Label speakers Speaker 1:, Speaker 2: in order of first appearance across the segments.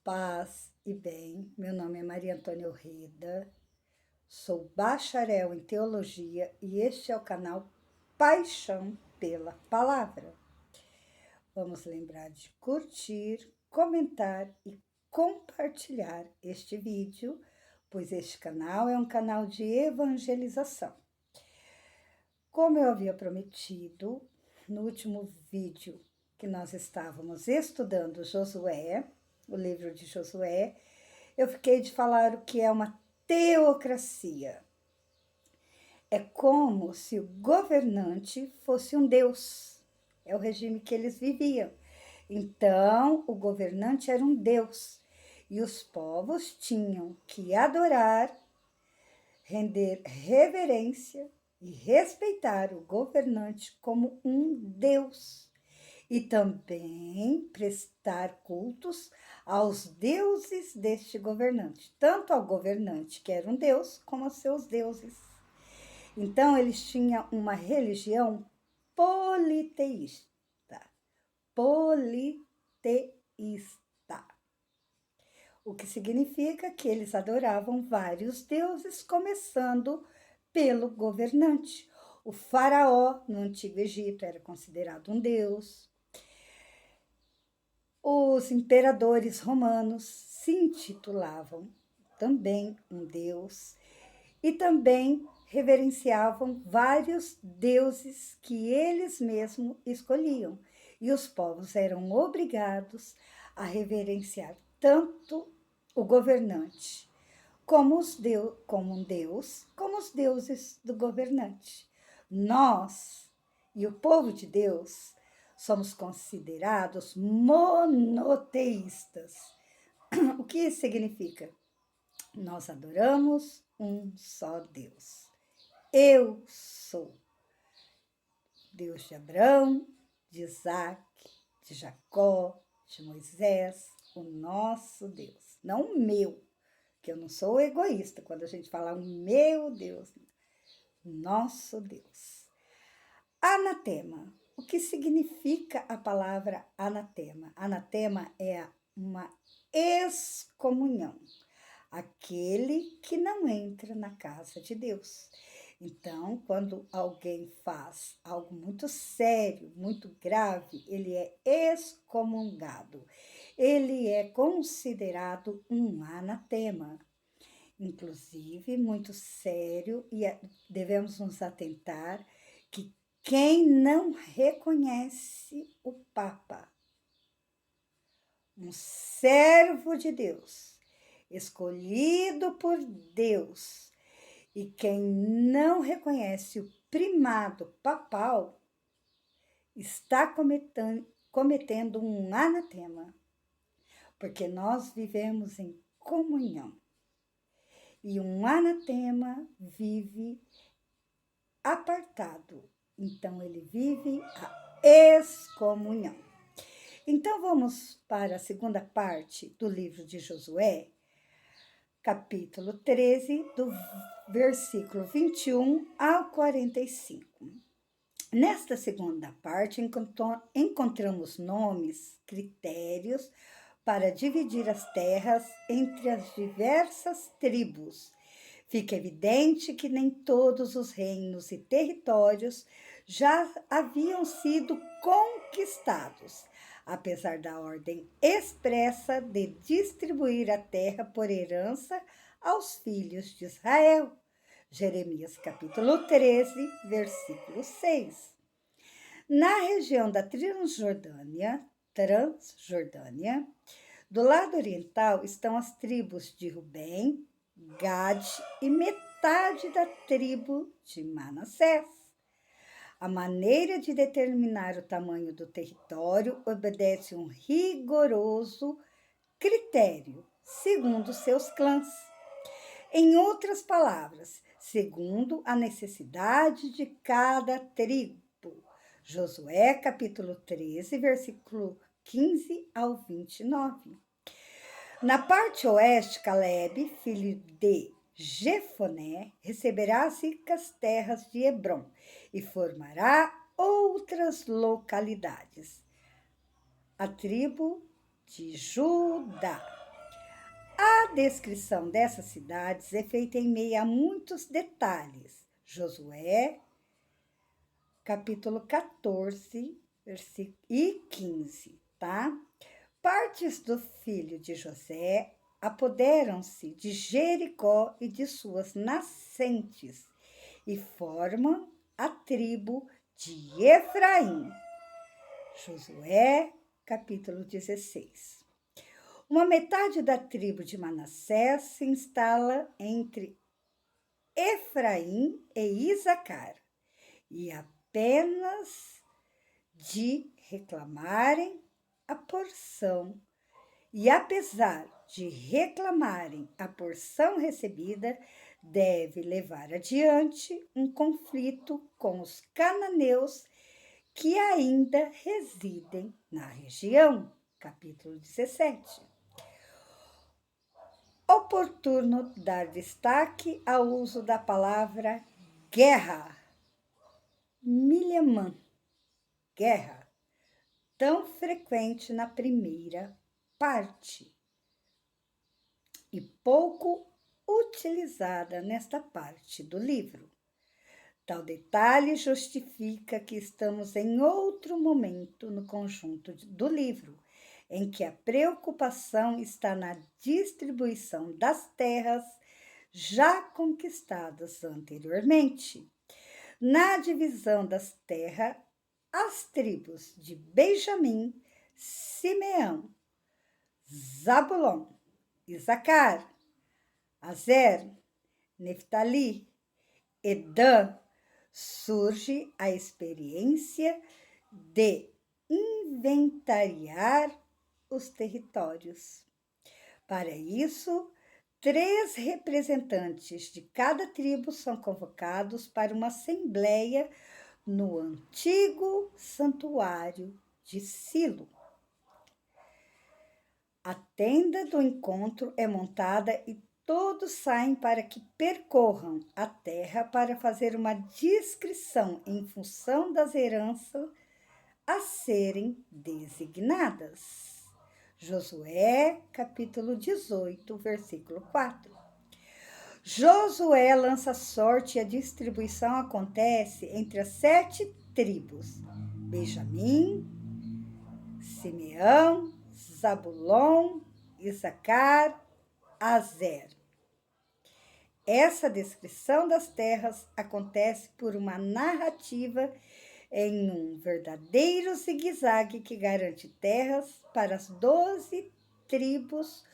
Speaker 1: Paz e bem, meu nome é Maria Antônia Orreda, sou bacharel em teologia e este é o canal Paixão pela Palavra. Vamos lembrar de curtir, comentar e compartilhar este vídeo, pois este canal é um canal de evangelização. Como eu havia prometido no último vídeo que nós estávamos estudando Josué, o livro de Josué, eu fiquei de falar o que é uma teocracia. É como se o governante fosse um deus. É o regime que eles viviam. Então, o governante era um deus. E os povos tinham que adorar, render reverência e respeitar o governante como um deus. E também prestar cultos aos deuses deste governante, tanto ao governante, que era um deus, como aos seus deuses. Então, eles tinham uma religião politeísta. Politeísta. O que significa que eles adoravam vários deuses, começando pelo governante. O faraó, no Antigo Egito, era considerado um deus. Os imperadores romanos se intitulavam também um deus e também reverenciavam vários deuses que eles mesmos escolhiam. E os povos eram obrigados a reverenciar tanto o governante como um deus, como os deuses do governante. Nós e o povo de Deus somos considerados monoteístas. O que isso significa? Nós adoramos um só Deus. Eu sou Deus de Abraão, de Isaac, de Jacó, de Moisés, o nosso Deus. Não o meu, que eu não sou egoísta quando a gente fala o meu Deus. Nosso Deus. Anatema. O que significa a palavra anatema? Anatema é uma excomunhão, aquele que não entra na casa de Deus. Então, quando alguém faz algo muito sério, muito grave, ele é excomungado. Ele é considerado um anatema. Inclusive, muito sério, e devemos nos atentar que quem não reconhece o Papa, um servo de Deus, escolhido por Deus, e quem não reconhece o primado papal, está cometendo um anatema, porque nós vivemos em comunhão. E um anatema vive apartado, então ele vive a excomunhão. Então vamos para a segunda parte do livro de Josué, capítulo 13, do versículo 21 ao 45. Nesta segunda parte, encontramos nomes, critérios para dividir as terras entre as diversas tribos. Fica evidente que nem todos os reinos e territórios já haviam sido conquistados, apesar da ordem expressa de distribuir a terra por herança aos filhos de Israel. Jeremias capítulo 13, versículo 6. Na região da Transjordânia, do lado oriental estão as tribos de Rubem, Gade e metade da tribo de Manassés. A maneira de determinar o tamanho do território obedece um rigoroso critério, segundo seus clãs. Em outras palavras, segundo a necessidade de cada tribo. Josué, capítulo 13, versículo 15 ao 29. Na parte oeste, Caleb, filho de Jefoné, receberá as ricas terras de Hebrom e formará outras localidades. A tribo de Judá. A descrição dessas cidades é feita em meio a muitos detalhes. Josué, capítulo 14, versículo e 15, tá? Partes do filho de José apoderam-se de Jericó e de suas nascentes e formam a tribo de Efraim. Josué, capítulo 16. Uma metade da tribo de Manassés se instala entre Efraim e Isacar, e apenas de reclamarem a porção, e apesar de reclamarem a porção recebida, deve levar adiante um conflito com os cananeus que ainda residem na região. Capítulo 17. Oportuno dar destaque ao uso da palavra guerra, milhamã, guerra, tão frequente na primeira parte e pouco utilizada nesta parte do livro. Tal detalhe justifica que estamos em outro momento no conjunto do livro, em que a preocupação está na distribuição das terras já conquistadas anteriormente. Na divisão das terras, as tribos de Benjamim, Simeão, Zabulon, Isacar, Aser, Neftali e Dan, surge a experiência de inventariar os territórios. Para isso, 3 representantes de cada tribo são convocados para uma assembleia no antigo santuário de Silo. A tenda do encontro é montada e todos saem para que percorram a terra para fazer uma descrição em função das heranças a serem designadas. Josué, capítulo 18, versículo 4. Josué lança sorte e a distribuição acontece entre as 7 tribos: Benjamim, Simeão, Zabulon, Isacar, Aser. Essa descrição das terras acontece por uma narrativa em um verdadeiro zigue-zague que garante terras para as 12 tribos,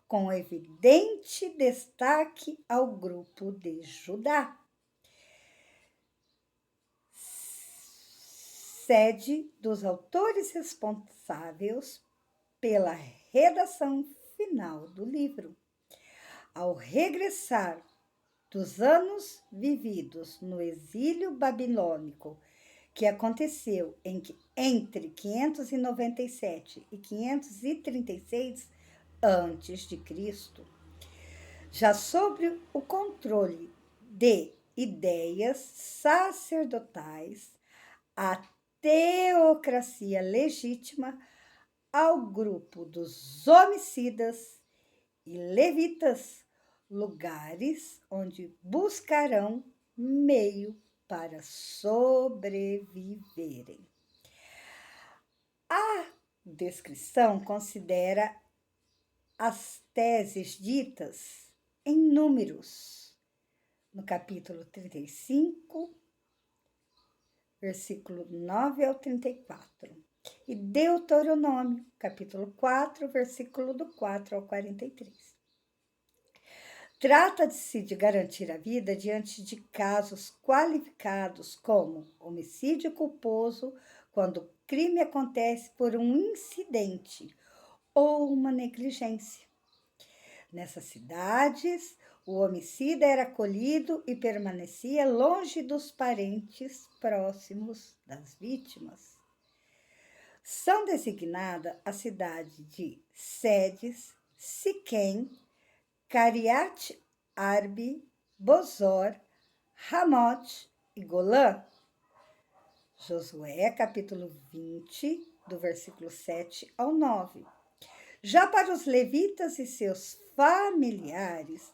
Speaker 1: com evidente destaque ao grupo de Judá. Sede dos autores responsáveis pela redação final do livro. Ao regressar dos anos vividos no exílio babilônico, que aconteceu entre 597 e 536 a.C., já sob o controle de ideias sacerdotais, a teocracia legítima ao grupo dos homicidas e levitas, lugares onde buscarão meio para sobreviverem. A descrição considera as teses ditas em Números, no capítulo 35, versículo 9 ao 34, e Deuteronômio, capítulo 4, versículo do 4 ao 43. Trata-se de garantir a vida diante de casos qualificados como homicídio culposo, quando o crime acontece por um incidente ou uma negligência. Nessas cidades, o homicida era acolhido e permanecia longe dos parentes próximos das vítimas. São designadas a cidade de Sedes, Siquém, Cariate Arbe, Bozor, Ramote e Golã. Josué, capítulo 20, do versículo 7 ao 9. Já para os levitas e seus familiares,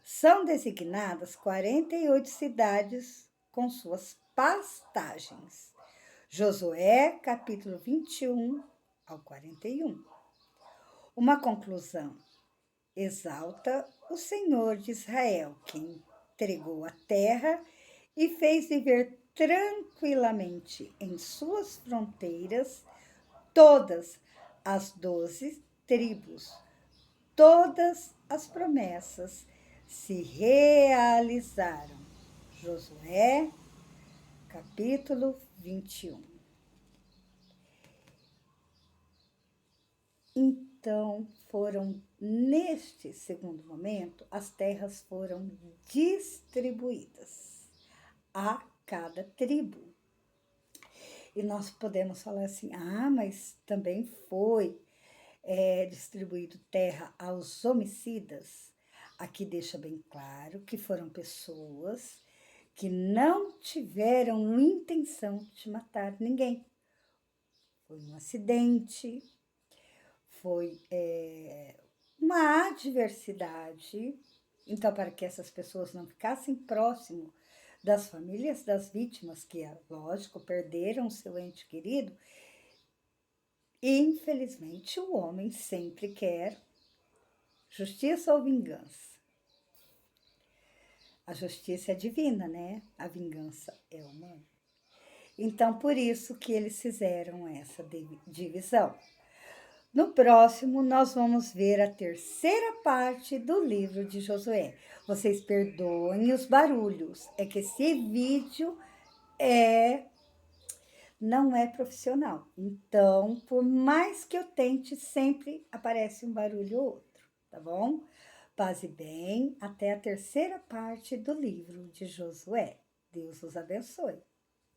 Speaker 1: são designadas 48 cidades com suas pastagens. Josué, capítulo 21 ao 41. Uma conclusão. Exalta o Senhor de Israel, que entregou a terra e fez viver tranquilamente em suas fronteiras todas as 12 tribos. Todas as promessas se realizaram. Josué, capítulo 21. Então, neste segundo momento, as terras foram distribuídas a cada tribo. E nós podemos falar assim, mas também foi distribuído terra aos homicidas. Aqui deixa bem claro que foram pessoas que não tiveram intenção de matar ninguém. Foi um acidente, foi uma adversidade. Então, para que essas pessoas não ficassem próximo das famílias das vítimas, que, lógico, perderam seu ente querido, infelizmente, o homem sempre quer justiça ou vingança. A justiça é divina, né? A vingança é humana. Então, por isso que eles fizeram essa divisão. No próximo, nós vamos ver a terceira parte do livro de Josué. Vocês perdoem os barulhos, é que esse vídeo não é profissional. Então, por mais que eu tente, sempre aparece um barulho ou outro, tá bom? Paz e bem, até a terceira parte do livro de Josué. Deus os abençoe.